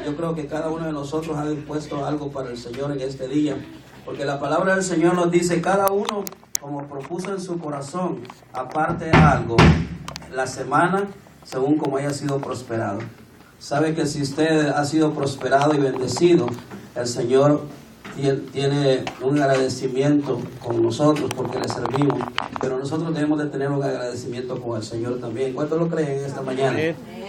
yo creo que cada uno de nosotros ha dispuesto algo para el Señor en este día, porque la palabra del Señor nos dice, cada uno como propuso en su corazón, aparte algo la semana según como haya sido prosperado. Sabe que si usted ha sido prosperado y bendecido, el Señor tiene un agradecimiento con nosotros porque le servimos, pero nosotros debemos de tener un agradecimiento con el Señor también. ¿Cuántos lo creen en esta mañana?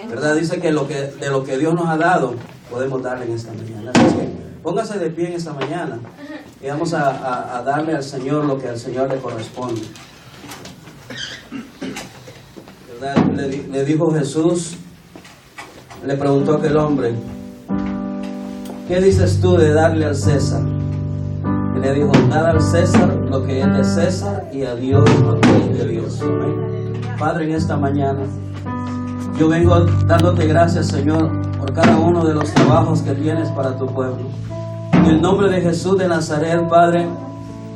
¿Verdad? Dice que de lo que Dios nos ha dado podemos darle en esta mañana. Así que póngase de pie en esta mañana y vamos a darle al Señor lo que al Señor le corresponde. ¿Verdad? Le dijo Jesús, le preguntó a aquel hombre, ¿qué dices tú de darle al César? Y le dijo, dar al César lo que es de César y a Dios lo que es de Dios. Amén. Padre, en esta mañana yo vengo dándote gracias, Señor, por cada uno de los trabajos que tienes para tu pueblo. En el nombre de Jesús de Nazaret, Padre,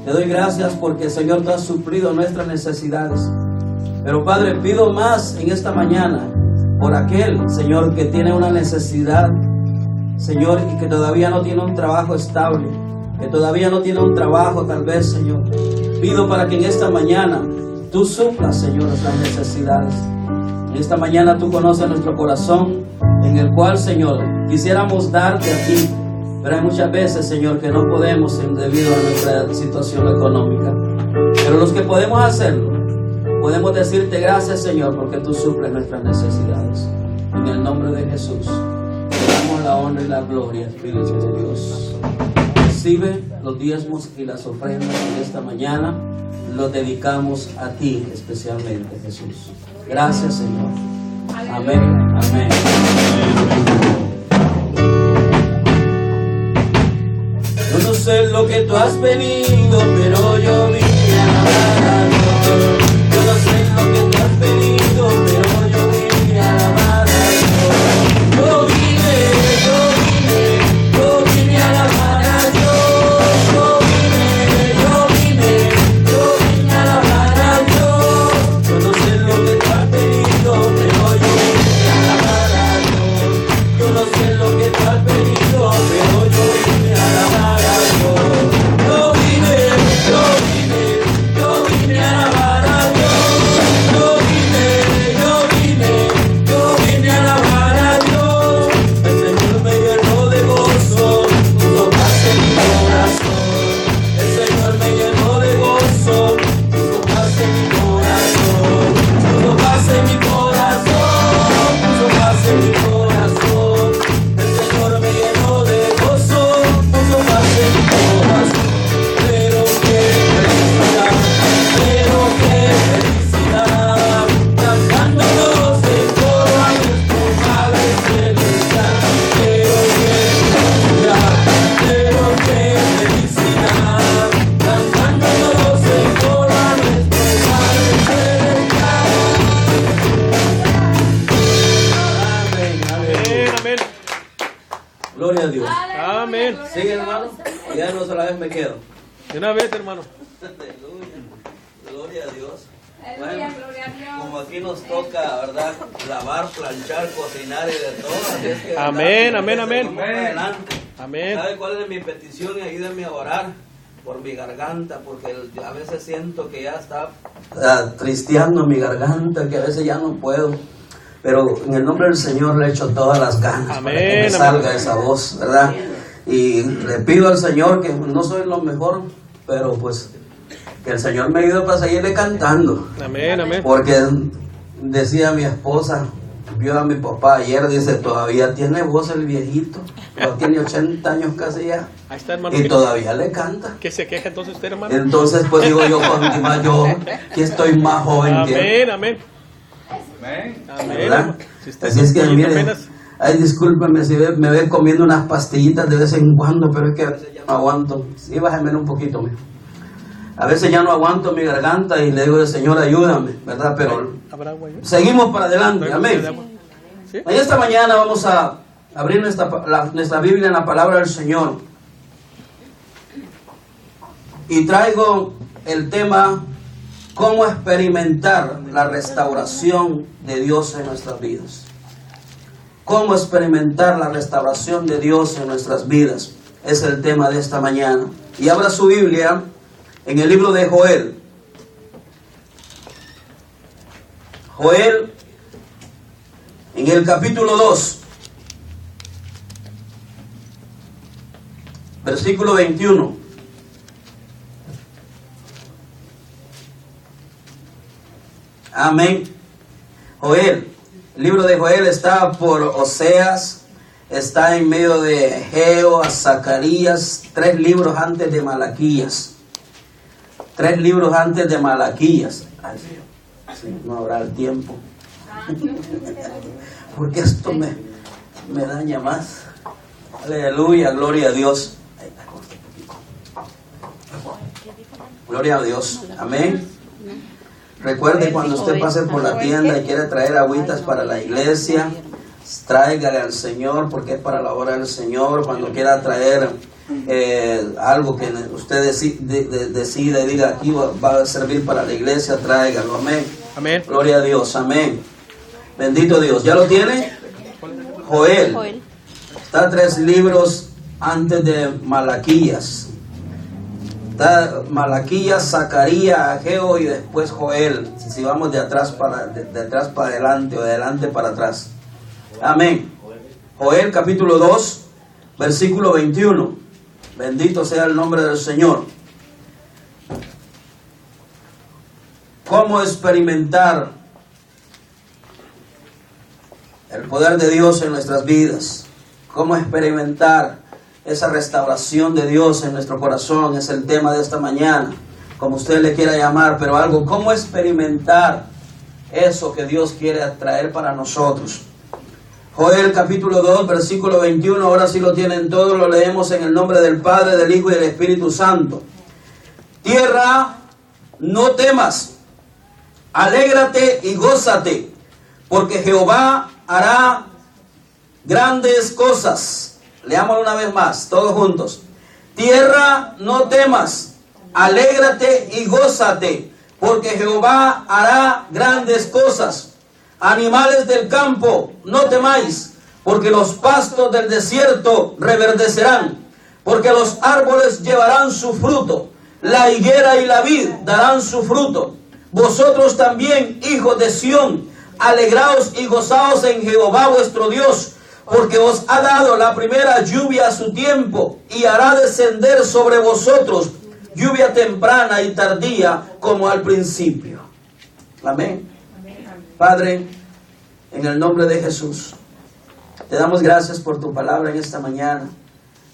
te doy gracias porque, Señor, tú has suplido nuestras necesidades. Pero, Padre, pido más en esta mañana por aquel, Señor, que tiene una necesidad, Señor, y que todavía no tiene un trabajo estable, que todavía no tiene un trabajo tal vez, Señor. Pido para que en esta mañana tú suplas, Señor, nuestras necesidades. En esta mañana tú conoces nuestro corazón, en el cual, Señor, quisiéramos darte a ti, pero hay muchas veces, Señor, que no podemos debido a nuestra situación económica. Pero los que podemos hacerlo, podemos decirte gracias, Señor, porque tú suples nuestras necesidades. En el nombre de Jesús, te damos la honra y la gloria, Espíritu de Dios. Recibe los diezmos y las ofrendas en esta mañana. Los dedicamos a ti especialmente, Jesús. Gracias, Señor. Amén. Amén. Yo no sé lo que tú has venido, pero yo vine a alabar a Dios. Yo no sé lo que tú has venido, pero yo vine a alabar a Dios. Yo vine a alabar a Dios. Yo vine a alabar a Dios. Yo no sé lo que tú has venido, pero yo vine a alabar a Dios. Yo no sé lo que tú has venido, pero yo vine a alabar a Dios. Yo vine a alabar a Dios. Yo vine a alabar a Dios. El Señor me llenó de gozo, puso paz en mi corazón. El Señor me llenó de gozo, puso paz en mi corazón. Puso paz en mi corazón, puso paz en mi corazón. El Señor me llenó de gozo, puso paz en mi corazón. Pero qué felicidad, cantándonos en coro a nuestro Padre Celestial. Pero qué felicidad, cantándonos en coro a nuestro Padre Celestial. Amén, amén. Amén. Gloria a Dios. Amén. Sigue, hermano. Ya no sola vez me quedo. De una vez, hermano. Aleluya. Gloria a Dios. Aleluya, gloria a Dios. Como aquí nos toca, ¿verdad? Lavar, planchar, cocinar y de todo. Así es que, Amén, ¿verdad? amén, amén. Seguimos adelante. Amén. ¿Sabe cuál es mi petición? Ayúdenme a orar por mi garganta, porque a veces siento que ya está tristeando mi garganta, que a veces ya no puedo. Pero en el nombre del Señor le echo todas las ganas para que me Amén, salga amén. esa voz, ¿verdad? Y le pido al Señor, que no soy lo mejor, pero pues que el Señor me ayude para seguirle cantando. Amén, amén. Porque decía mi esposa, vio a mi papá ayer, dice, todavía tiene voz el viejito, ya tiene 80 años casi ya, Ahí está, hermano. y todavía le canta. ¿Qué se queja entonces usted, hermano? Entonces pues digo yo, yo que estoy más joven que él, Amén, amén. Amén. ¿verdad? hermano. Si usted Así es que poquito mire, apenas- ay, discúlpeme si me ve comiendo unas pastillitas de vez en cuando, pero es que a veces ya no aguanto. Sí, bájame un poquito, mijo. A veces ya no aguanto mi garganta y le digo, Señor, ayúdame, ¿verdad? Pero ¿Habrá agua ahí? seguimos para adelante, ¿No hay botella de amén. agua? ¿Sí? En esta mañana vamos a abrir nuestra Biblia en la palabra del Señor. Y traigo el tema, cómo experimentar la restauración de Dios en nuestras vidas. cómo experimentar la restauración de Dios en nuestras vidas. Es el tema de esta mañana. Y abra su Biblia en el libro de Joel. Joel, en el capítulo 2, versículo 21. Amén. Joel, el libro de Joel está por Oseas, está en medio de Egeo, Zacarías, 3 libros antes de Malaquías. 3 libros antes de Malaquías. Ay, sí, no habrá el tiempo. Porque esto me daña más. Aleluya, gloria a Dios. Gloria a Dios. Amén. Recuerde, cuando usted pase por la tienda y quiere traer agüitas para la iglesia, tráigale al Señor, porque es para la obra del Señor. Cuando quiera traer algo que usted decida y diga aquí va a servir para la iglesia, tráigalo. Amén. Amén. Gloria a Dios. Amén. Bendito Dios. ¿Ya lo tiene? Joel. Está 3 libros antes de Malaquías. Está Malaquías, Zacarías, Ageo y después Joel. Si vamos de atrás para adelante o de adelante para atrás. Amén. Joel capítulo 2, versículo 21. Bendito sea el nombre del Señor. ¿Cómo experimentar el poder de Dios en nuestras vidas? ¿Cómo experimentar esa restauración de Dios en nuestro corazón? Es el tema de esta mañana, como usted le quiera llamar, pero algo, ¿cómo experimentar eso que Dios quiere traer para nosotros? Joel capítulo 2, versículo 21, ahora sí lo tienen todos, lo leemos en el nombre del Padre, del Hijo y del Espíritu Santo. Tierra, no temas, alégrate y gózate, porque Jehová hará grandes cosas. Leámoslo una vez más, todos juntos. Tierra, no temas, alégrate y gózate, porque Jehová hará grandes cosas. Animales del campo, no temáis, porque los pastos del desierto reverdecerán, porque los árboles llevarán su fruto, la higuera y la vid darán su fruto. Vosotros también, hijos de Sión, alegraos y gozaos en Jehová vuestro Dios, porque os ha dado la primera lluvia a su tiempo, y hará descender sobre vosotros lluvia temprana y tardía como al principio. Amén. Padre, en el nombre de Jesús, te damos gracias por tu palabra en esta mañana.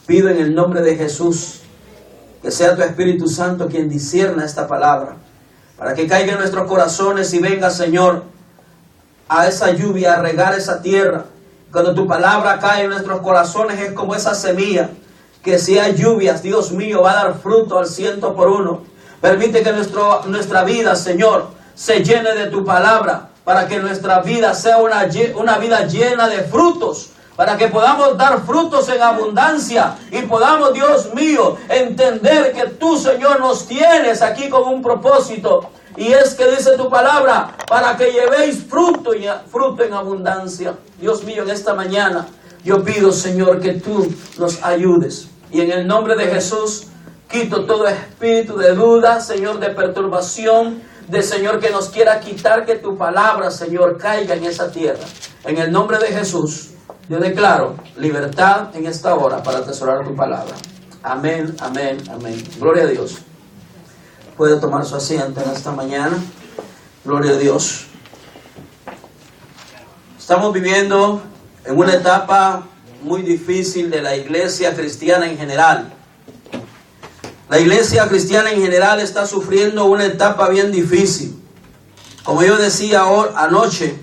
Pido en el nombre de Jesús que sea tu Espíritu Santo quien discierna esta palabra, para que caiga en nuestros corazones y venga, Señor, a esa lluvia, a regar esa tierra. Cuando tu palabra cae en nuestros corazones es como esa semilla que si hay lluvias, Dios mío, va a dar fruto al 100%. Permite que nuestra vida, Señor, se llene de tu palabra, para que nuestra vida sea una vida llena de frutos, para que podamos dar frutos en abundancia y podamos, Dios mío, entender que tú, Señor, nos tienes aquí con un propósito, y es que dice tu palabra, para que llevéis fruto en abundancia. Dios mío, en esta mañana yo pido, Señor, que tú nos ayudes, y en el nombre de Jesús quito todo espíritu de duda, Señor, de perturbación, de Señor que nos quiera quitar que tu palabra, Señor, caiga en esa tierra. En el nombre de Jesús, yo declaro libertad en esta hora para atesorar tu palabra. Amén, amén, amén. Gloria a Dios. Puede tomar su asiento en esta mañana. Gloria a Dios. Estamos viviendo en una etapa muy difícil de la iglesia cristiana en general. La iglesia cristiana en general está sufriendo una etapa bien difícil. Como yo decía anoche,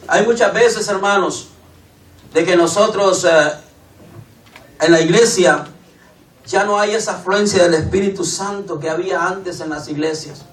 hay muchas veces, hermanos, de que nosotros en la iglesia ya no hay esa afluencia del Espíritu Santo que había antes en las iglesias.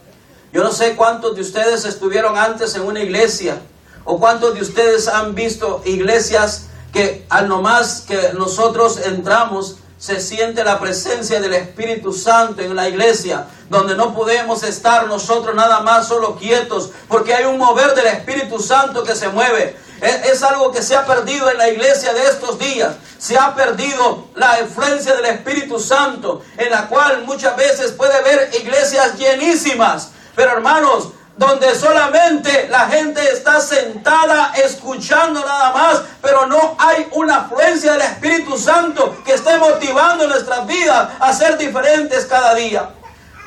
Yo no sé cuántos de ustedes estuvieron antes en una iglesia, o cuántos de ustedes han visto iglesias que al nomás que nosotros entramos, se siente la presencia del Espíritu Santo en la iglesia, donde no podemos estar nosotros nada más solo quietos, porque hay un mover del Espíritu Santo que se mueve. Es algo que se ha perdido en la iglesia de estos días. Se ha perdido la influencia del Espíritu Santo, en la cual muchas veces puede haber iglesias llenísimas. Pero hermanos, donde solamente la gente está sentada escuchando nada más, pero no hay una afluencia del Espíritu Santo que esté motivando nuestras vidas a ser diferentes cada día.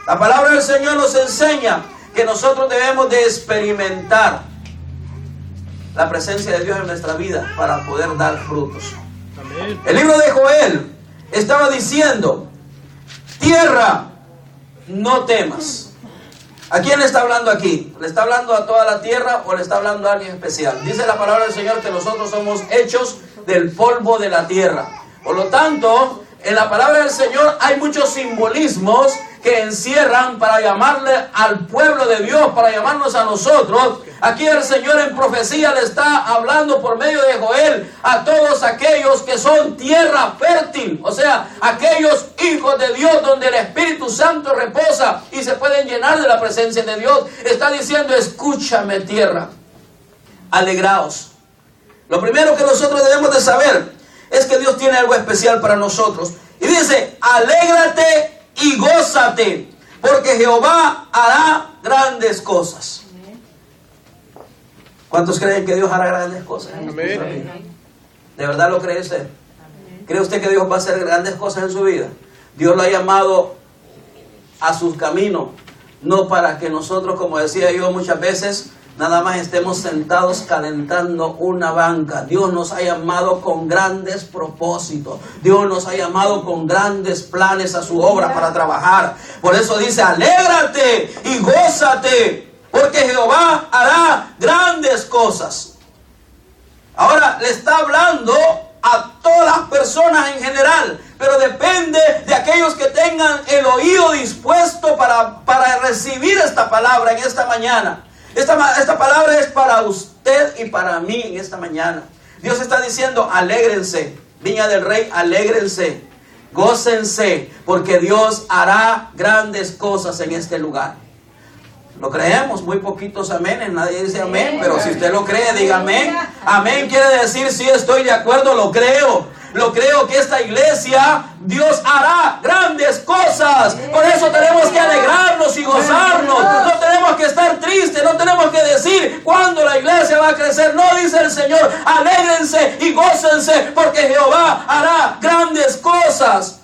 La palabra del Señor nos enseña que nosotros debemos de experimentar la presencia de Dios en nuestra vida para poder dar frutos. Amén. El libro de Joel estaba diciendo: tierra, no temas. ¿A quién le está hablando aquí? ¿Le está hablando a toda la tierra o le está hablando a alguien especial? Dice la palabra del Señor que nosotros somos hechos del polvo de la tierra. Por lo tanto, en la palabra del Señor hay muchos simbolismos que encierran para llamarle al pueblo de Dios, para llamarnos a nosotros. Aquí el Señor en profecía le está hablando por medio de Joel a todos aquellos que son tierra fértil, o sea, aquellos hijos de Dios donde el Espíritu Santo reposa y se pueden llenar de la presencia de Dios. Está diciendo: escúchame, tierra, alegraos. Lo primero que nosotros debemos de saber es que Dios tiene algo especial para nosotros. Y dice: alégrate y gózate, porque Jehová hará grandes cosas. ¿Cuántos creen que Dios hará grandes cosas? Amén. ¿De verdad lo cree usted? ¿Cree usted que Dios va a hacer grandes cosas en su vida? Dios lo ha llamado a sus caminos, no para que nosotros, como decía yo muchas veces, nada más estemos sentados calentando una banca. Dios nos ha llamado con grandes propósitos. Dios nos ha llamado con grandes planes a su obra para trabajar. Por eso dice: alégrate y gózate, porque Jehová hará grandes cosas. Ahora le está hablando a todas las personas en general, pero depende de aquellos que tengan el oído dispuesto para recibir esta palabra en esta mañana. Esta palabra es para usted y para mí en esta mañana. Dios está diciendo: alégrense, Viña del Rey, alégrense, gócense, porque Dios hará grandes cosas en este lugar. Lo creemos, muy poquitos amenes, nadie dice amén, pero si usted lo cree, diga amén. Amén quiere decir: sí, estoy de acuerdo, lo creo. Lo creo que esta iglesia, Dios hará grandes cosas. Por eso tenemos que alegrarnos y gozarnos. No tenemos que estar tristes, no tenemos que decir cuándo la iglesia va a crecer. No, dice el Señor: alégrense y gócense, porque Jehová hará grandes cosas.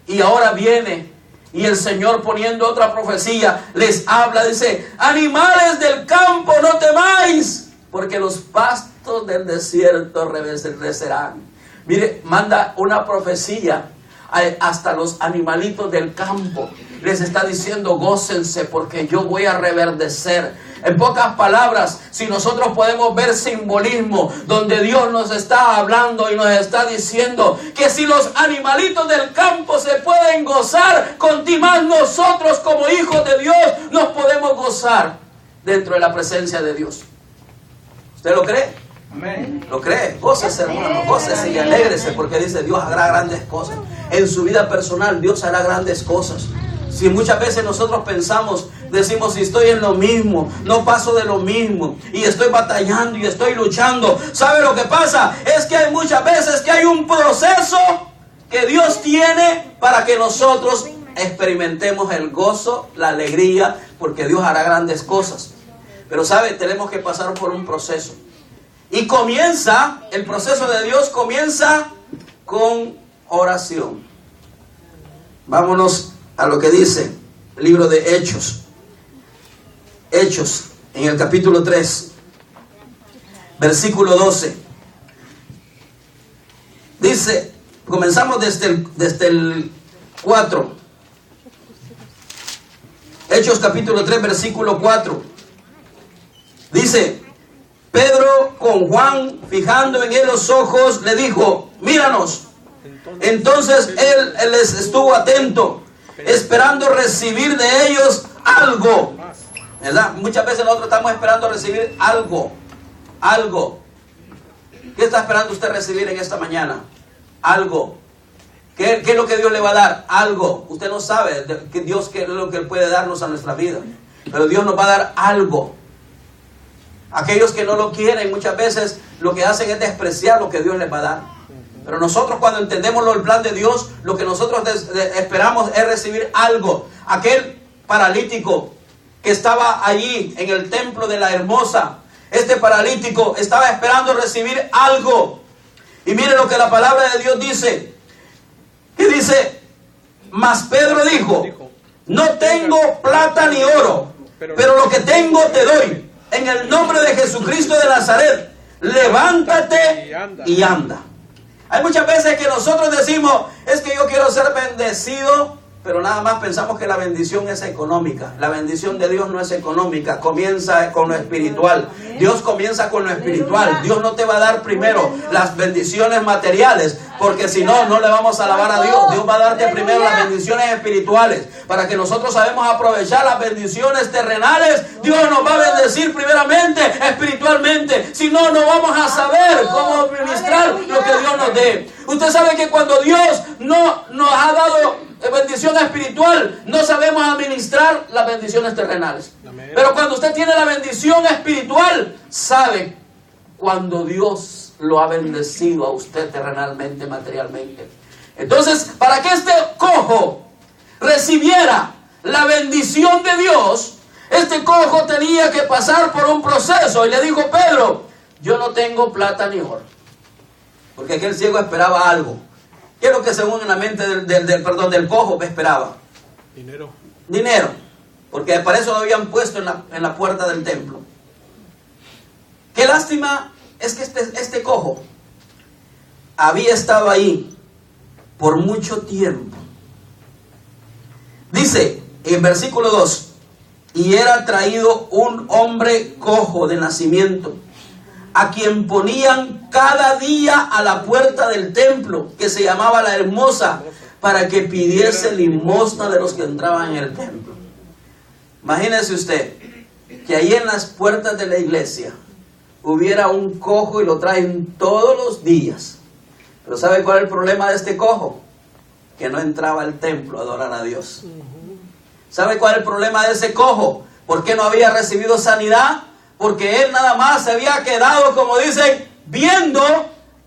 Y ahora viene, y el Señor, poniendo otra profecía, les habla, dice: animales del campo, no temáis, porque los pastos del desierto reverdecerán. Mire, manda una profecía hasta los animalitos del campo. Les está diciendo: gócense, porque yo voy a reverdecer. En pocas palabras, si nosotros podemos ver simbolismo donde Dios nos está hablando y nos está diciendo que si los animalitos del campo se pueden gozar, con ti más nosotros como hijos de Dios nos podemos gozar dentro de la presencia de Dios. ¿Usted lo cree? Amén. ¿Lo cree? Gócese, hermano, gócese y alégrese, porque dice: Dios hará grandes cosas. En su vida personal Dios hará grandes cosas. Si muchas veces nosotros decimos: si estoy en lo mismo, no paso de lo mismo, y estoy batallando y estoy luchando. ¿Sabe lo que pasa? Es que hay muchas veces que hay un proceso que Dios tiene para que nosotros experimentemos el gozo, la alegría, porque Dios hará grandes cosas. Pero ¿sabe? Tenemos que pasar por un proceso. Y comienza, el proceso de Dios comienza con oración. Vámonos a lo que dice el libro de Hechos. Hechos, en el capítulo 3, versículo 12. Dice, comenzamos desde el 4. Hechos capítulo 3, versículo 4. Dice: Pedro, con Juan fijando en él los ojos, le dijo: míranos. Entonces él les estuvo atento, esperando recibir de ellos algo. ¿Verdad? Muchas veces nosotros estamos esperando recibir algo. ¿Qué está esperando usted recibir en esta mañana? Algo. ¿Qué es lo que Dios le va a dar? Algo. Usted no sabe que Dios qué es lo que Él puede darnos a nuestra vida, pero Dios nos va a dar algo. Aquellos que no lo quieren muchas veces lo que hacen es despreciar lo que Dios les va a dar. Pero nosotros cuando entendemos el plan de Dios, lo que nosotros esperamos es recibir algo. Aquel paralítico que estaba allí en el templo de la Hermosa, este paralítico estaba esperando recibir algo. Y mire lo que la palabra de Dios dice. Que dice, mas Pedro dijo, no tengo plata ni oro, pero lo que tengo te doy. En el nombre de Jesucristo de Nazaret, levántate y anda. Hay muchas veces que nosotros decimos, es que yo quiero ser bendecido, pero nada más pensamos que la bendición es económica. La bendición de Dios no es económica, comienza con lo espiritual. Dios comienza con lo espiritual. Dios no te va a dar primero las bendiciones materiales, porque si no, no le vamos a alabar a Dios. Dios va a darte primero las bendiciones espirituales, para que nosotros sabemos aprovechar las bendiciones terrenales. Dios nos va a bendecir primeramente espiritualmente. Si no, no vamos a saber cómo administrar lo que Dios nos dé. Usted sabe que cuando Dios no nos ha dado bendición espiritual, no sabemos administrar las bendiciones terrenales. Amén. Pero cuando usted tiene la bendición espiritual, sabe cuando Dios lo ha bendecido a usted terrenalmente, materialmente. Entonces, para que este cojo recibiera la bendición de Dios, este cojo tenía que pasar por un proceso. Y le dijo Pedro, yo no tengo plata ni oro. Porque aquel ciego esperaba algo. ¿Qué es lo que según en la mente del cojo esperaba? Dinero. Porque para eso lo habían puesto en la puerta del templo. Qué lástima es que este cojo había estado ahí por mucho tiempo. Dice en versículo 2, y era traído un hombre cojo de nacimiento, a quien ponían cada día a la puerta del templo, que se llamaba la Hermosa, para que pidiese limosna de los que entraban en el templo. Imagínese usted que ahí en las puertas de la iglesia hubiera un cojo y lo traen todos los días. Pero ¿sabe cuál es el problema de este cojo? Que no entraba al templo a adorar a Dios. ¿Sabe cuál es el problema de ese cojo? ¿Por qué no había recibido sanidad? Porque él nada más se había quedado, como dicen, viendo,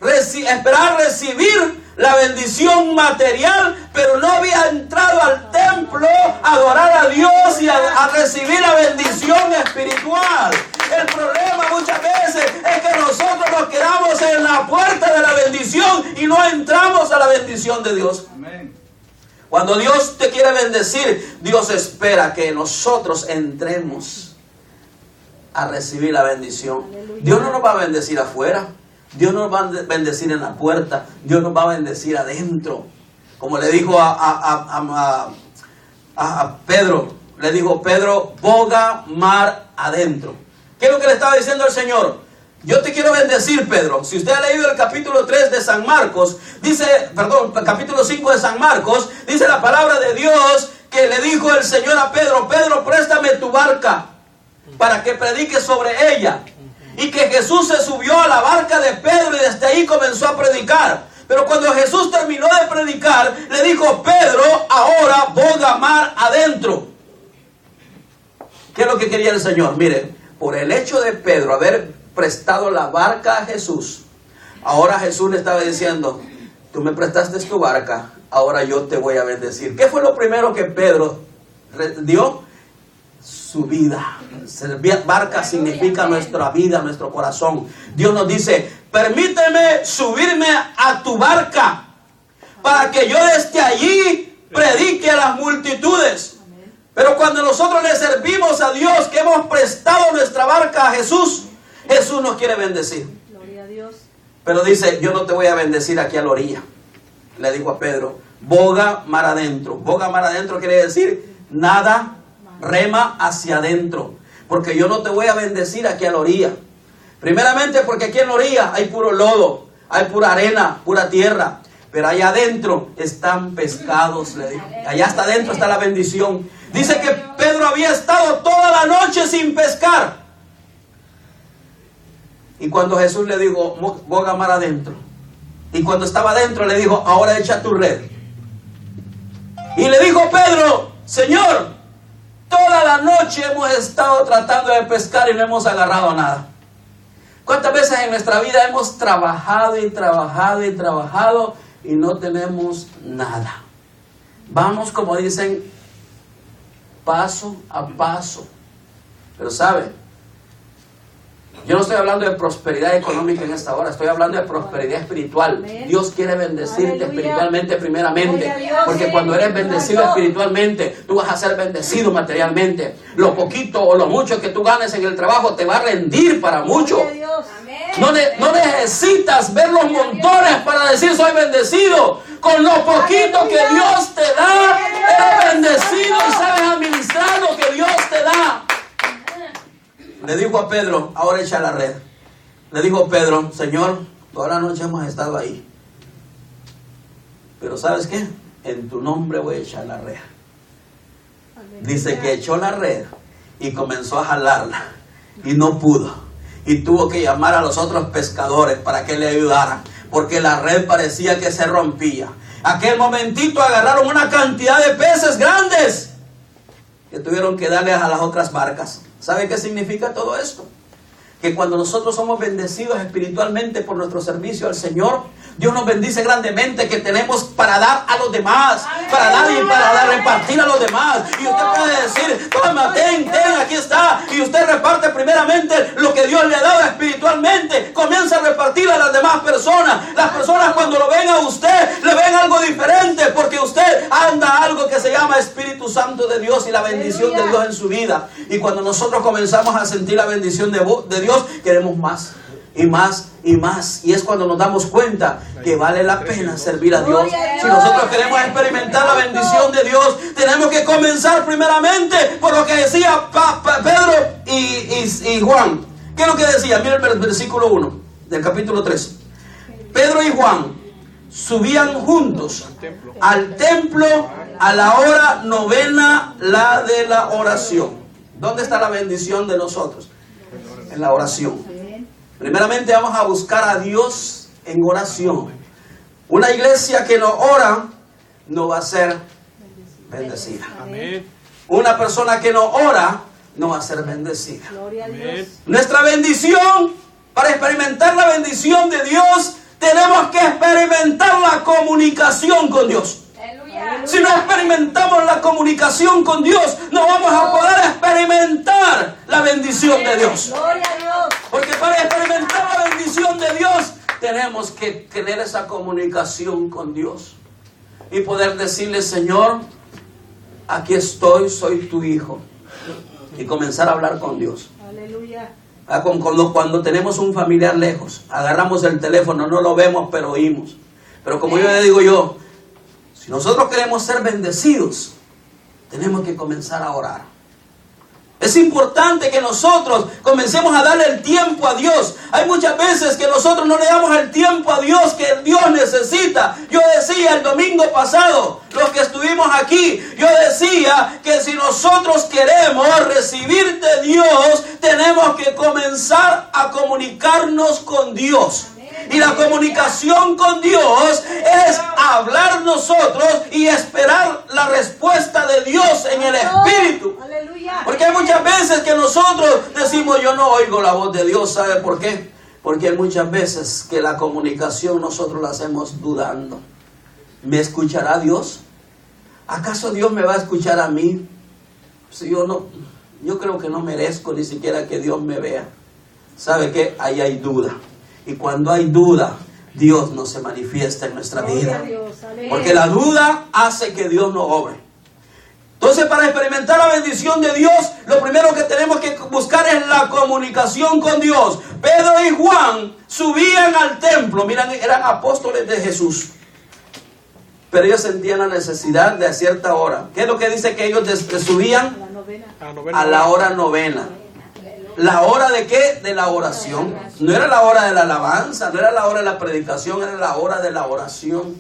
esperar recibir la bendición material, pero no había entrado al templo a adorar a Dios y a recibir la bendición espiritual. El problema muchas veces es que nosotros nos quedamos en la puerta de la bendición y no entramos a la bendición de Dios. Amén. Cuando Dios te quiere bendecir, Dios espera que nosotros entremos a recibir la bendición. Dios no nos va a bendecir afuera. Dios nos va a bendecir en la puerta. Dios nos va a bendecir adentro. Como le dijo a Pedro. Le dijo Pedro, boga mar adentro. ¿Qué es lo que le estaba diciendo el Señor? Yo te quiero bendecir, Pedro. Si usted ha leído el capítulo 3 de San Marcos, capítulo 5 de San Marcos, dice la palabra de Dios que le dijo el Señor a Pedro, Pedro, préstame tu barca para que predique sobre ella. Y que Jesús se subió a la barca de Pedro y desde ahí comenzó a predicar. Pero cuando Jesús terminó de predicar, le dijo, Pedro, ahora boga mar adentro. ¿Qué es lo que quería el Señor? Mire, por el hecho de Pedro haber prestado la barca a Jesús, ahora Jesús le estaba diciendo, tú me prestaste tu barca, ahora yo te voy a bendecir. ¿Qué fue lo primero que Pedro dio? Su vida. Barca significa nuestra vida, nuestro corazón. Dios nos dice, permíteme subirme a tu barca para que yo desde allí predique a las multitudes. Pero cuando nosotros le servimos a Dios, que hemos prestado nuestra barca a Jesús, Jesús nos quiere bendecir. Gloria a Dios. Pero dice, yo no te voy a bendecir aquí a la orilla. Le dijo a Pedro, boga mar adentro. Boga mar adentro quiere decir nada, rema hacia adentro. Porque yo no te voy a bendecir aquí a la orilla. Primeramente porque aquí en la orilla hay puro lodo, hay pura arena, pura tierra. Pero allá adentro están pescados, le dijo. Allá hasta adentro está la bendición. Dice que Pedro había estado toda la noche sin pescar. Y cuando Jesús le dijo, boga mar adentro. Y cuando estaba adentro le dijo, ahora echa tu red. Y le dijo Pedro, Señor, toda la noche hemos estado tratando de pescar y no hemos agarrado nada. ¿Cuántas veces en nuestra vida hemos trabajado y trabajado y trabajado y no tenemos nada? Vamos, como dicen, paso a paso. Pero ¿sabe? Yo no estoy hablando de prosperidad económica en esta hora, estoy hablando de prosperidad espiritual. Amén. Dios quiere bendecirte Aleluya. espiritualmente primeramente, Gloria a Dios. porque cuando eres bendecido espiritualmente, tú vas a ser bendecido materialmente. Lo poquito o lo mucho que tú ganes en el trabajo te va a rendir para mucho. Gloria a Dios. No necesitas ver los montones para decir soy bendecido. Con lo poquito que Dios te da, eres bendecido y sabes administrar lo que Dios te da. Le dijo a Pedro, ahora echa la red. Le dijo Pedro, Señor, toda la noche hemos estado ahí. Pero ¿sabes qué? En tu nombre voy a echar la red. Dice que echó la red y comenzó a jalarla. Y no pudo. Y tuvo que llamar a los otros pescadores para que le ayudaran. Porque la red parecía que se rompía. Aquel momentito agarraron una cantidad de peces grandes que tuvieron que darle a las otras barcas. ¿Sabe qué significa todo esto? Que cuando nosotros somos bendecidos espiritualmente por nuestro servicio al Señor, Dios nos bendice grandemente, que tenemos para dar a los demás, para dar y para repartir a los demás. Y usted puede decir, toma, ten, aquí está. Y usted reparte primeramente lo que Dios le ha dado espiritualmente. Comienza a repartir a las demás personas. Las personas cuando lo ven a usted, le ven algo diferente, porque usted anda algo que se llama Espíritu Santo de Dios y la bendición de Dios en su vida. Y cuando nosotros comenzamos a sentir la bendición de Dios, queremos más. Y más y más. Y es cuando nos damos cuenta que vale la pena servir a Dios. Si nosotros queremos experimentar la bendición de Dios, tenemos que comenzar primeramente por lo que decía Pedro y Juan. ¿Qué es lo que decía? Mira el versículo 1 del capítulo 3. Pedro y Juan subían juntos al templo a la hora novena, la de la oración. ¿Dónde está la bendición de nosotros? En la oración. Primeramente vamos a buscar a Dios en oración. Una iglesia que no ora no va a ser bendecida. Amén. Una persona que no ora no va a ser bendecida. Gloria a Dios. Amén. Nuestra bendición, para experimentar la bendición de Dios, tenemos que experimentar la comunicación con Dios. Si no experimentamos la comunicación con Dios, no vamos a poder experimentar la bendición de Dios. Gloria a Dios. Porque para experimentar la bendición de Dios, tenemos que tener esa comunicación con Dios. Y poder decirle, Señor, aquí estoy, soy tu hijo. Y comenzar a hablar con Dios. Aleluya. Cuando tenemos un familiar lejos, agarramos el teléfono, no lo vemos, pero oímos. Pero como yo le digo yo, si nosotros queremos ser bendecidos, tenemos que comenzar a orar. Es importante que nosotros comencemos a darle el tiempo a Dios. Hay muchas veces que nosotros no le damos el tiempo a Dios que Dios necesita. Yo decía el domingo pasado, los que estuvimos aquí, yo decía que si nosotros queremos recibir de Dios, tenemos que comenzar a comunicarnos con Dios. Y la comunicación con Dios es hablar nosotros y esperar la respuesta de Dios en el Espíritu. Aleluya. Porque hay muchas veces que nosotros decimos, yo no oigo la voz de Dios. ¿Sabe por qué? Porque hay muchas veces que la comunicación nosotros la hacemos dudando. ¿Me escuchará Dios? ¿Acaso Dios me va a escuchar a mí? Si yo creo que no merezco ni siquiera que Dios me vea. ¿Sabe qué? Ahí hay duda. Y cuando hay duda, Dios no se manifiesta en nuestra vida. Porque la duda hace que Dios no obre. Entonces, para experimentar la bendición de Dios, lo primero que tenemos que buscar es la comunicación con Dios. Pedro y Juan subían al templo. Miren, eran apóstoles de Jesús. Pero ellos sentían la necesidad de a cierta hora. ¿Qué es lo que dice que ellos subían? A la hora novena. ¿La hora de qué? De la oración. No era la hora de la alabanza, no era la hora de la predicación, era la hora de la oración.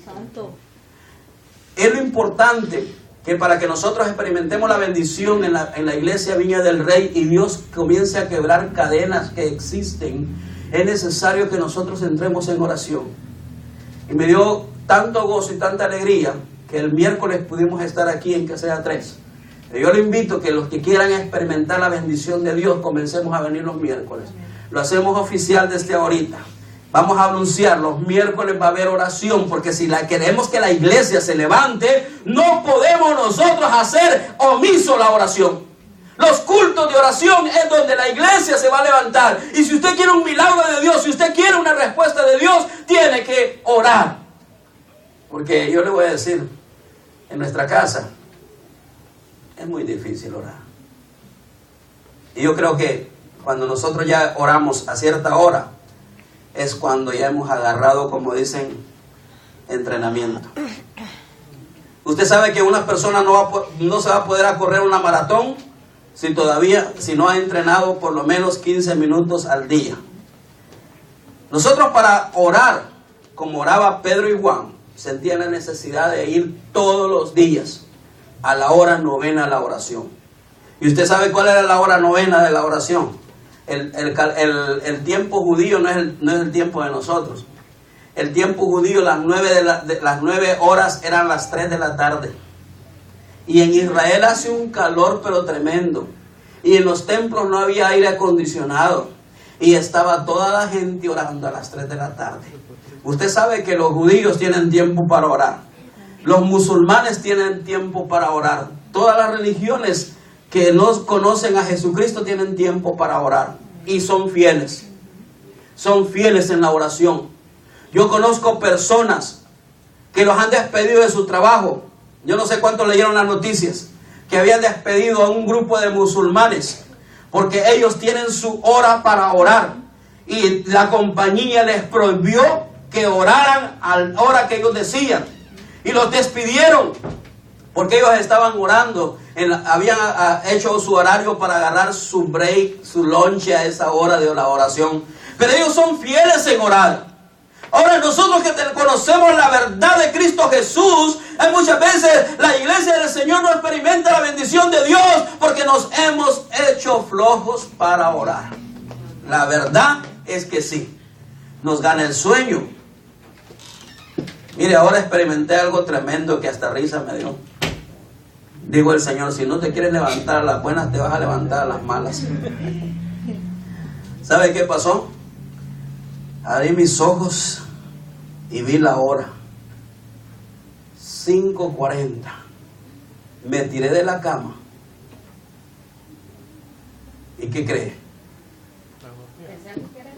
Es lo importante que para que nosotros experimentemos la bendición en la iglesia Viña del Rey y Dios comience a quebrar cadenas que existen, es necesario que nosotros entremos en oración. Y me dio tanto gozo y tanta alegría que el miércoles pudimos estar aquí en que sea 3. Yo le invito que los que quieran experimentar la bendición de Dios, comencemos a venir los miércoles. lo hacemos oficial desde ahorita. Vamos a anunciar, los miércoles va a haber oración, porque si queremos que la iglesia se levante, no podemos nosotros hacer omiso la oración. Los cultos de oración es donde la iglesia se va a levantar. Y si usted quiere un milagro de Dios, si usted quiere una respuesta de Dios, tiene que orar. Porque yo le voy a decir, en nuestra casa es muy difícil orar. Y yo creo que cuando nosotros ya oramos a cierta hora, es cuando ya hemos agarrado, como dicen, entrenamiento. Usted sabe que una persona no se va a poder correr una maratón si no ha entrenado por lo menos 15 minutos al día. Nosotros, para orar, como oraba Pedro y Juan, sentían la necesidad de ir todos los días a la hora novena a la oración. ¿Y usted sabe cuál era la hora novena de la oración? El tiempo judío no es el tiempo de nosotros. El tiempo judío, las 9 horas eran las 3 de la tarde. Y en Israel hace un calor pero tremendo. Y en los templos no había aire acondicionado. Y estaba toda la gente orando a las 3 de la tarde. Usted sabe que los judíos tienen tiempo para orar. Los musulmanes tienen tiempo para orar. Todas las religiones que no conocen a Jesucristo tienen tiempo para orar. Y son fieles. Son fieles en la oración. Yo conozco personas que los han despedido de su trabajo. Yo no sé cuántos leyeron las noticias, que habían despedido a un grupo de musulmanes porque ellos tienen su hora para orar. Y la compañía les prohibió que oraran a la hora que ellos decían. Y los despidieron porque ellos estaban orando. Habían hecho su horario para agarrar su break, su lonche a esa hora de la oración. Pero ellos son fieles en orar. Ahora nosotros que conocemos la verdad de Cristo Jesús, hay muchas veces la iglesia del Señor no experimenta la bendición de Dios porque nos hemos hecho flojos para orar. La verdad es que sí, nos gana el sueño. Mire, ahora experimenté algo tremendo que hasta risa me dio. Digo el Señor, si no te quieres levantar a las buenas, te vas a levantar a las malas. ¿Sabe qué pasó? Abrí mis ojos y vi la hora. 5:40. Me tiré de la cama. ¿Y qué cree?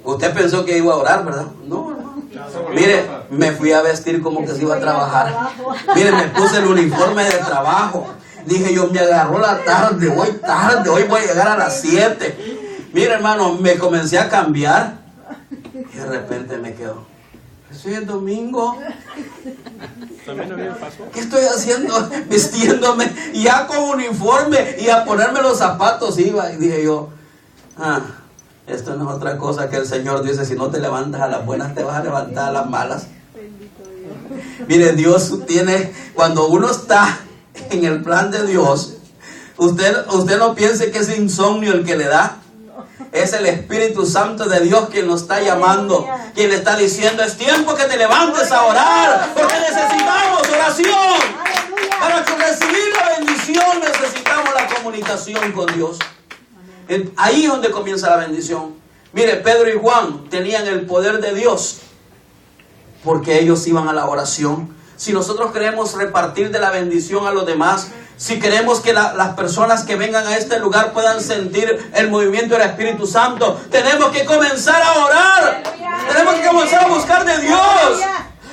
Usted pensó que iba a orar, ¿verdad? No, hermano. Mire, me fui a vestir como que se iba a trabajar. Mire, me puse el uniforme de trabajo. Dije yo, me agarró la tarde, hoy voy a llegar a las 7. Mire, hermano, me comencé a cambiar. Y de repente me quedo, ¿estoy el domingo? ¿Qué estoy haciendo? Vistiéndome ya con uniforme y a ponerme los zapatos iba. Y dije yo, esto no es otra cosa que el Señor dice, si no te levantas a las buenas, te vas a levantar a las malas. Mire, Dios tiene, cuando uno está en el plan de Dios, usted no piense que es insomnio el que le da. Es el Espíritu Santo de Dios quien nos está llamando, quien le está diciendo, es tiempo que te levantes a orar, porque necesitamos oración. Para recibir la bendición necesitamos la comunicación con Dios. Ahí es donde comienza la bendición. Mire, Pedro y Juan tenían el poder de Dios porque ellos iban a la oración. Si nosotros queremos repartir de la bendición a los demás, si queremos que las personas que vengan a este lugar puedan sentir el movimiento del Espíritu Santo, tenemos que comenzar a orar. Tenemos que comenzar a buscar de Dios,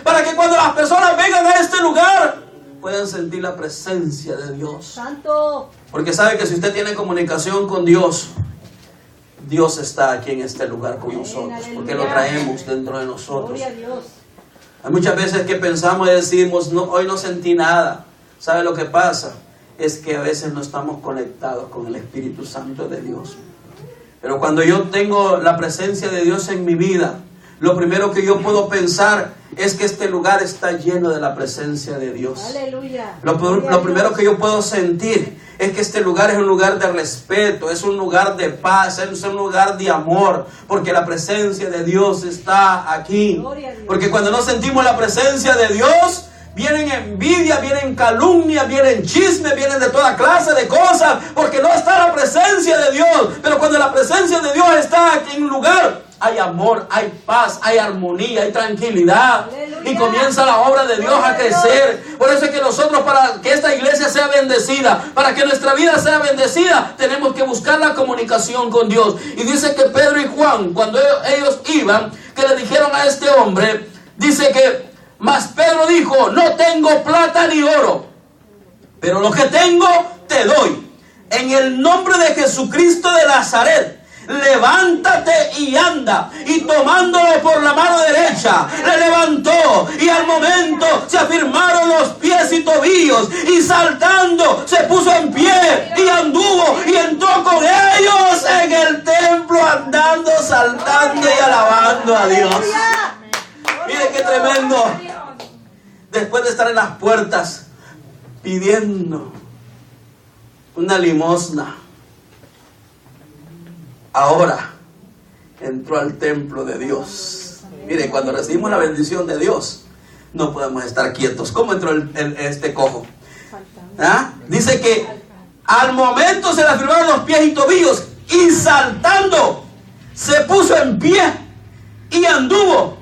para que cuando las personas vengan a este lugar puedan sentir la presencia de Dios. Santo. Porque sabe que si usted tiene comunicación con Dios, Dios está aquí en este lugar con nosotros, porque lo traemos dentro de nosotros. Hay muchas veces que pensamos y decimos, no, hoy no sentí nada. ¿Sabe lo que pasa? Es que a veces no estamos conectados con el Espíritu Santo de Dios. Pero cuando yo tengo la presencia de Dios en mi vida, lo primero que yo puedo pensar es que este lugar está lleno de la presencia de Dios. Aleluya. Lo primero que yo puedo sentir es que este lugar es un lugar de respeto, es un lugar de paz, es un lugar de amor, porque la presencia de Dios está aquí. Porque cuando no sentimos la presencia de Dios, vienen envidia, vienen calumnias, vienen chismes, vienen de toda clase de cosas, porque no está la presencia de Dios. Pero cuando la presencia de Dios está aquí en un lugar, hay amor, hay paz, hay armonía, hay tranquilidad. Y comienza la obra de Dios a crecer. Por eso es que nosotros, para que esta iglesia sea bendecida, para que nuestra vida sea bendecida, tenemos que buscar la comunicación con Dios. Y dice que Pedro y Juan, cuando ellos iban, que le dijeron a este hombre, dice que, mas Pedro dijo, no tengo plata ni oro, pero lo que tengo te doy. En el nombre de Jesucristo de Nazaret, levántate y anda. Y tomándolo por la mano derecha, le levantó, y al momento se afirmaron los pies y tobillos, y saltando se puso en pie y anduvo y entró con ellos en el templo, andando, saltando y alabando a Dios. Mire qué tremendo. Después de estar en las puertas pidiendo una limosna, ahora entró al templo de Dios. Mire, cuando recibimos la bendición de Dios, no podemos estar quietos. ¿Cómo entró este cojo? ¿Ah? Dice que al momento se le afirmaron los pies y tobillos, y saltando se puso en pie y anduvo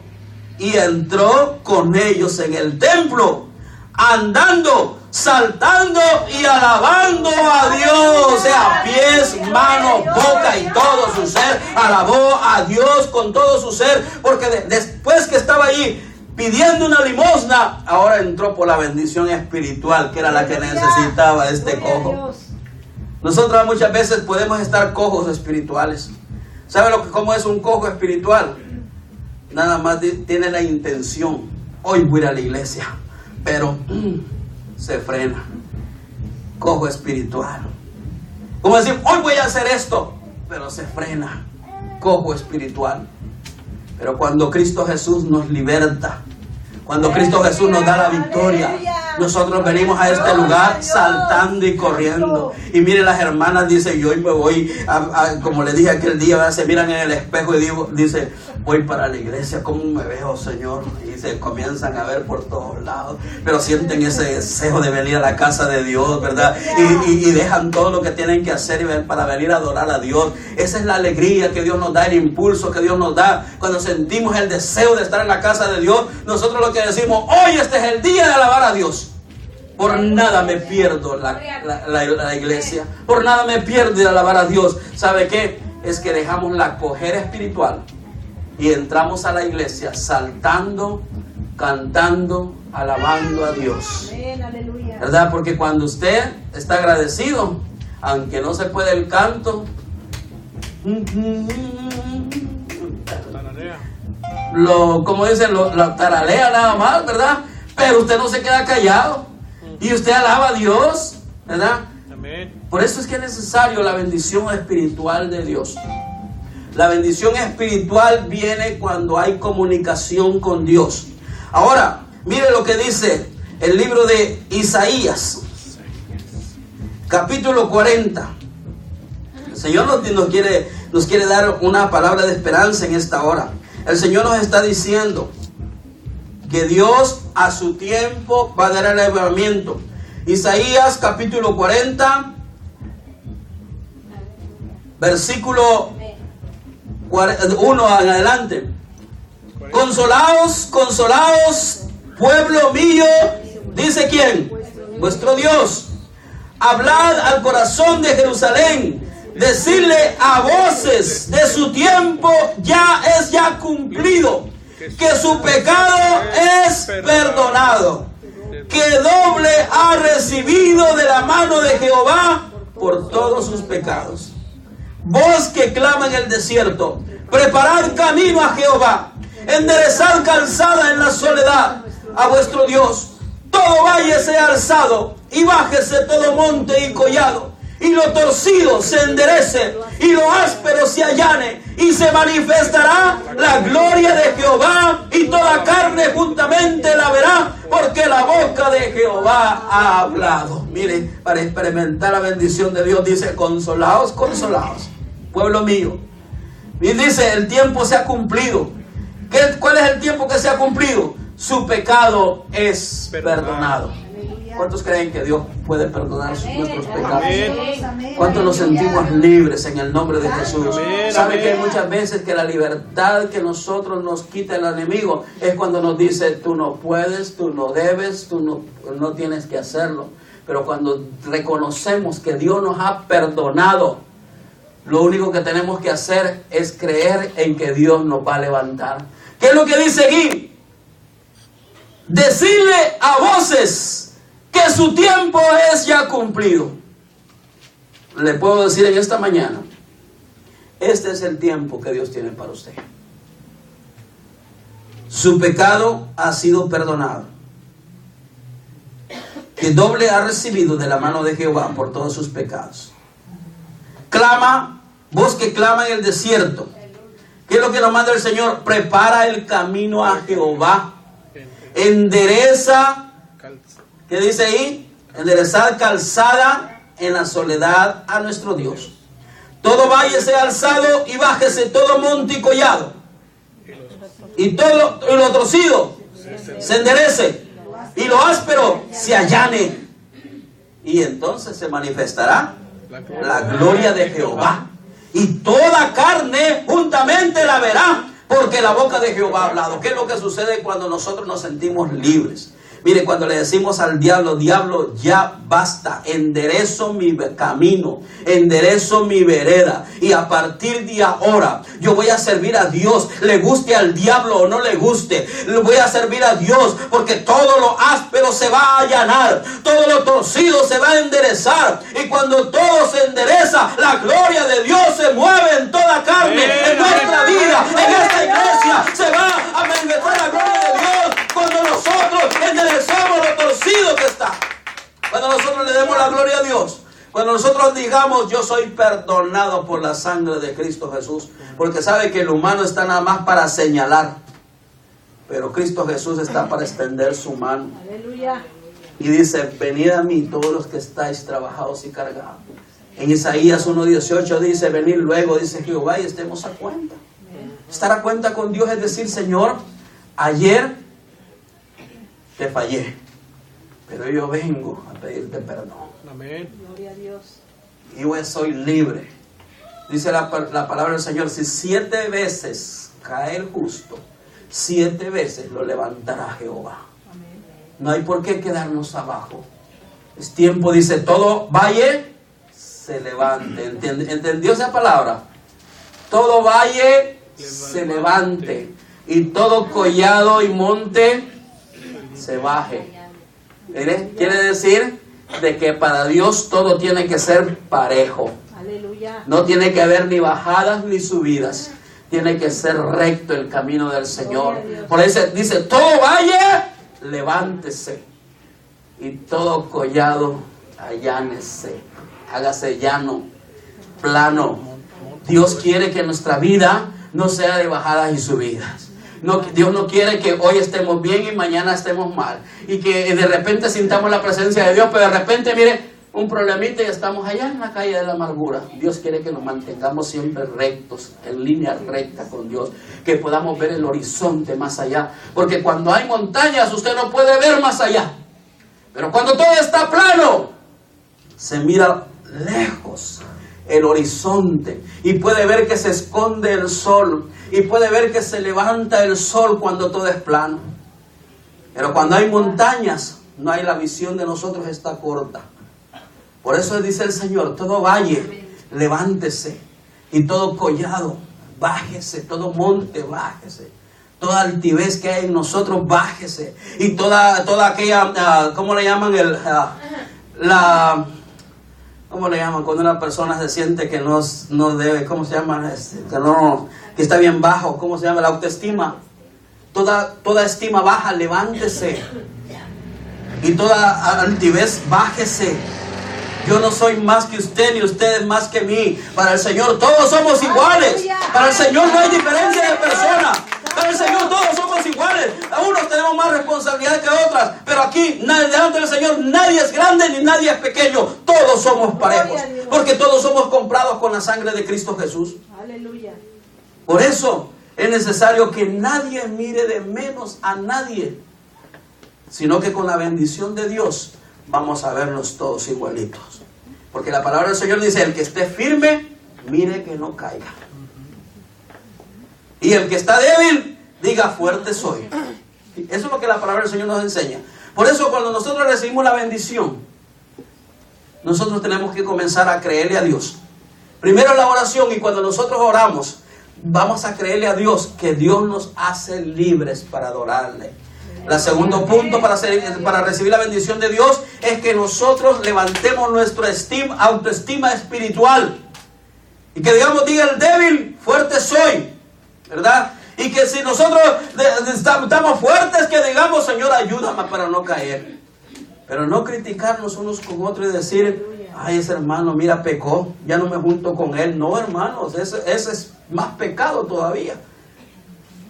y entró con ellos en el templo, andando, saltando y alabando a Dios. O sea, pies, manos, boca y todo su ser alabó a Dios con todo su ser, porque después que estaba allí pidiendo una limosna, ahora entró por la bendición espiritual, que era la que necesitaba este cojo. Nosotros muchas veces podemos estar cojos espirituales. ¿Sabe cómo es un cojo espiritual? Nada más tiene la intención, hoy voy a ir a la iglesia, pero se frena. Cojo espiritual. Como decir, hoy voy a hacer esto, pero se frena. Cojo espiritual. Pero cuando Cristo Jesús nos liberta, cuando Cristo Jesús nos da la victoria, nosotros venimos a este lugar saltando y corriendo. Y miren, las hermanas dicen, yo hoy me voy, como le dije aquel día, se miran en el espejo y dice, voy para la iglesia, ¿cómo me veo, Señor? Y se comienzan a ver por todos lados, pero sienten ese deseo de venir a la casa de Dios, ¿verdad? Y dejan todo lo que tienen que hacer para venir a adorar a Dios. Esa es la alegría que Dios nos da, el impulso que Dios nos da. Cuando sentimos el deseo de estar en la casa de Dios, nosotros lo que decimos, hoy este es el día de alabar a Dios. Por nada me pierdo la iglesia, por nada me pierdo de alabar a Dios. ¿Sabe qué? Es que dejamos la cojera espiritual y entramos a la iglesia saltando, cantando, alabando a Dios. ¿Verdad? Porque cuando usted está agradecido, aunque no se puede el canto, como dicen, lo taralea nada más, ¿verdad? Pero usted no se queda callado y usted alaba a Dios, ¿verdad? Amén. Por eso es que es necesario la bendición espiritual de Dios. La bendición espiritual viene cuando hay comunicación con Dios. Ahora, mire lo que dice el libro de Isaías, capítulo 40. El Señor nos quiere dar una palabra de esperanza en esta hora. El Señor nos está diciendo que Dios a su tiempo va a dar el avivamiento. Isaías capítulo 40, versículo 1 en adelante. Consolaos, consolaos, pueblo mío, dice ¿quién? Vuestro Dios. Hablad al corazón de Jerusalén, decirle a voces de su tiempo ya cumplido, que su pecado es perdonado, que doble ha recibido de la mano de Jehová por todos sus pecados. Voz que clama en el desierto, preparad camino a Jehová, enderezad calzada en la soledad a vuestro Dios. Todo valle sea alzado y bájese todo monte y collado, y lo torcido se enderece y lo áspero se allane, y se manifestará la gloria de Jehová, y toda carne juntamente la verá, porque la boca de Jehová ha hablado. Mire, para experimentar la bendición de Dios dice, consolaos, consolaos, pueblo mío. Y dice, el tiempo se ha cumplido. ¿Cuál es el tiempo que se ha cumplido? su pecado es perdonado. ¿Cuántos creen que Dios puede perdonar nuestros pecados? ¿Cuántos nos sentimos libres en el nombre de Jesús? ¿Sabe que hay muchas veces que la libertad que nosotros nos quita el enemigo es cuando nos dice, tú no puedes, tú no debes, tú no tienes que hacerlo? Pero cuando reconocemos que Dios nos ha perdonado, lo único que tenemos que hacer es creer en que Dios nos va a levantar. ¿Qué es lo que dice aquí? Decirle a voces que su tiempo es ya cumplido. Le puedo decir en esta mañana, este es el tiempo que Dios tiene para usted. Su pecado ha sido perdonado. Que doble ha recibido de la mano de Jehová por todos sus pecados. Clama, voz que clama en el desierto. ¿Qué es lo que nos manda el Señor? Prepara el camino a Jehová. Endereza, ¿qué dice ahí? Enderezar calzada en la soledad a nuestro Dios. Todo valle sea alzado y bájese todo monte y collado. Y todo lo torcido se enderece. Y lo áspero se allane. Y entonces se manifestará la gloria de Jehová. Y toda carne juntamente la verá, porque la boca de Jehová ha hablado. ¿Qué es lo que sucede cuando nosotros nos sentimos libres? Mire, cuando le decimos al diablo, diablo, ya basta, enderezo mi camino, enderezo mi vereda, y a partir de ahora yo voy a servir a Dios, le guste al diablo o no le guste, le voy a servir a Dios, porque todo lo áspero se va a allanar, todo lo torcido se va a enderezar, y cuando todo se endereza, la gloria de Dios se mueve en toda carne, en nuestra vida, en esta iglesia, se va a manifestar la gloria de Dios, cuando nosotros enderezamos lo torcido que está. Cuando nosotros le demos la gloria a Dios. Cuando nosotros digamos, yo soy perdonado por la sangre de Cristo Jesús. Porque sabe que el humano está nada más para señalar. Pero Cristo Jesús está para extender su mano. Aleluya. Y dice, venid a mí todos los que estáis trabajados y cargados. En Isaías 1:18 dice, venid luego, dice Jehová, y estemos a cuenta. Estar a cuenta con Dios es decir, Señor, ayer te fallé, pero yo vengo a pedirte perdón. Amén. Gloria a Dios. Y yo soy libre. Dice la palabra del Señor, si 7 veces cae el justo, 7 veces lo levantará Jehová. Amén. No hay por qué quedarnos abajo. Es tiempo, dice, todo valle se levante. ¿Entendió esa palabra? Todo valle se levante. Y todo collado y monte se baje. ¿Mire? Quiere decir de que para Dios todo tiene que ser parejo. Aleluya. No tiene que haber ni bajadas ni subidas. Tiene que ser recto el camino del Señor. Por eso dice, todo valle, levántese. Y todo collado, allánese. Hágase llano, plano. Dios quiere que nuestra vida no sea de bajadas y subidas. No, Dios no quiere que hoy estemos bien y mañana estemos mal. Y que de repente sintamos la presencia de Dios, pero de repente, mire, un problemita y estamos allá en la calle de la amargura. Dios quiere que nos mantengamos siempre rectos, en línea recta con Dios. Que podamos ver el horizonte más allá. Porque cuando hay montañas, usted no puede ver más allá. Pero cuando todo está plano, se mira lejos el horizonte. Y puede ver que se esconde el sol. Y puede ver que se levanta el sol cuando todo es plano. Pero cuando hay montañas, no hay, la visión de nosotros está corta. Por eso dice el Señor, todo valle, levántese. Y todo collado, bájese. Todo monte, bájese. Toda altivez que hay en nosotros, bájese. Y toda aquella, ¿cómo le llaman? ¿Cómo le llaman? Cuando una persona se siente que no debe, ¿cómo se llama? Que está bien bajo, ¿cómo se llama? La autoestima. Toda estima baja, levántese. Y toda altivez, bájese. Yo no soy más que usted, ni usted es más que mí. Para el Señor todos somos iguales. Para el Señor no hay diferencia de persona. Para el Señor todos somos iguales. Unos tenemos más responsabilidad que otras. Pero aquí, delante del Señor, nadie es grande ni nadie es pequeño. Todos somos parejos. Porque todos somos comprados con la sangre de Cristo Jesús. Aleluya. Por eso es necesario que nadie mire de menos a nadie. sino que con la bendición de Dios vamos a vernos todos igualitos. Porque la palabra del Señor dice, el que esté firme, mire que no caiga. Y el que está débil, diga, fuerte soy. Eso es lo que la palabra del Señor nos enseña. Por eso cuando nosotros recibimos la bendición, nosotros tenemos que comenzar a creerle a Dios. Primero la oración, y cuando nosotros oramos, vamos a creerle a Dios que Dios nos hace libres para adorarle. El segundo punto para recibir la bendición de Dios es que nosotros levantemos nuestra autoestima espiritual. Y que digamos, diga el débil, fuerte soy, ¿verdad? Y que si nosotros estamos fuertes, que digamos, Señor, ayúdame para no caer. Pero no criticarnos unos con otros y decir, ay, ese hermano, mira, pecó, ya no me junto con él. No, hermanos, ese es más pecado todavía.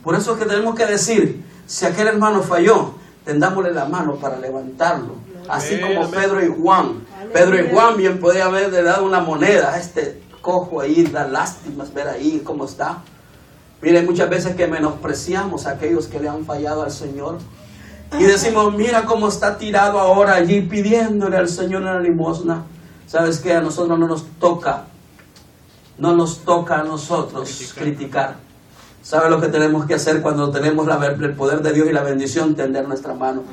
Por eso es que tenemos que decir, si aquel hermano falló, tendámosle la mano para levantarlo. Así como Pedro y Juan. Pedro y Juan bien podía haberle dado una moneda a este cojo ahí, da lástimas ver ahí cómo está. Miren, muchas veces que menospreciamos a aquellos que le han fallado al Señor. Y decimos, mira cómo está tirado ahora allí pidiéndole al Señor una limosna. ¿Sabes qué? A nosotros no nos toca a nosotros criticar. ¿Sabe lo que tenemos que hacer cuando tenemos el poder de Dios y la bendición? Tender nuestra mano.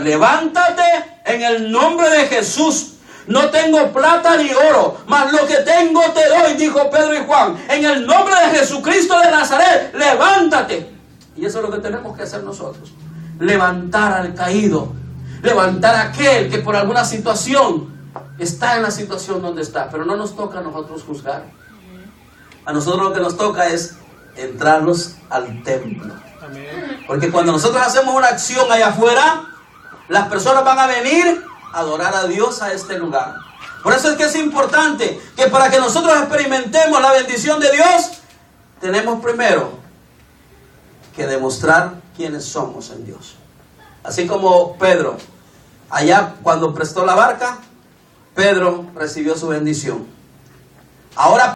Levántate en el nombre de Jesús. No tengo plata ni oro, mas lo que tengo te doy, dijo Pedro y Juan. En el nombre de Jesucristo de Nazaret, levántate. Y eso es lo que tenemos que hacer nosotros. Levantar al caído. Levantar a aquel que por alguna situación está en la situación donde está. Pero no nos toca a nosotros juzgar. A nosotros lo que nos toca es entrarnos al templo. Porque cuando nosotros hacemos una acción allá afuera, las personas van a venir a adorar a Dios a este lugar. Por eso es que es importante que para que nosotros experimentemos la bendición de Dios, tenemos primero que demostrar quiénes somos en Dios. Así como Pedro, allá cuando prestó la barca, Pedro recibió su bendición. Ahora